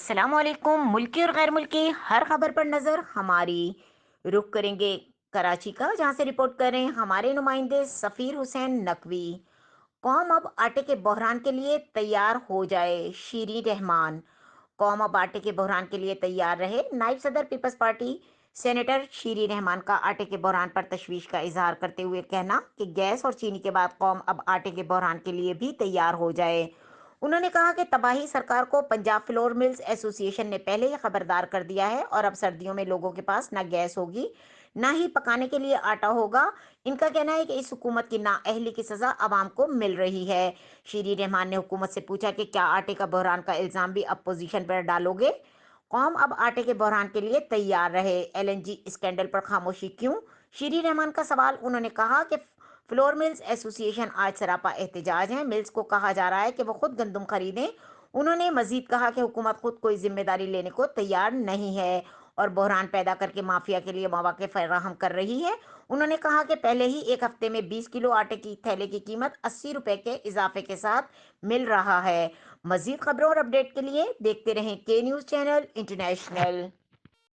अस्सलाम वालेकुम। मुल्की और गैर मुल्की हर खबर पर नज़र हमारी। रुख करेंगे कराची का, जहां से रिपोर्ट कर रहे हैं हमारे नुमाइंदे सफ़ीर हुसैन नकवी। कौम अब आटे के बहरान के लिए तैयार हो जाए, शीरीन रहमान। कौम अब आटे के बहरान के लिए तैयार रहे। नायब सदर peoples party senator Sherry Rehman का आटे के बहरान पर तशवीश का इजहार करते हुए कहना कि गैस और चीनी के बाद कौम अब आटे के बहरान के लिए भी तैयार हो जाए। उन्होंने कहा कि तबाही सरकार को पंजाब फ्लोर मिल्स एसोसिएशन ने पहले ही खबरदार कर दिया है और अब सर्दियों में लोगों के पास ना गैस होगी, ना ही पकाने के लिए आटा होगा। इनका कहना है कि इस हुकूमत की नाअहली की सजा आवाम को मिल रही है। शीरी रहमान ने हुकूमत से पूछा कि क्या आटे का बहरान का इल्जाम भी अपोजिशन पर डालोगे। कौम अब आटे के बहरान के लिए तैयार रहे, एलएनजी स्कैंडल पर खामोशी क्यों। शीरी रहमान का सवाल। उन्होंने कहा कि फ्लोर मिल्स एसोसिएशन आज सरापा एहतजाज है। मिल्स को कहा जा रहा है कि वो खुद गंदम खरीदें। उन्होंने मजीद कहा कि हुकूमत खुद कोई जिम्मेदारी लेने को तैयार नहीं है और बहरान पैदा करके माफिया के लिए मौके फराहम कर रही है। उन्होंने कहा कि पहले ही एक हफ्ते में 20 किलो आटे की थैले की कीमत 80 रुपए के इजाफे के साथ मिल रहा है। मजीद खबरों और अपडेट के लिए देखते रहें के न्यूज़ चैनल इंटरनेशनल।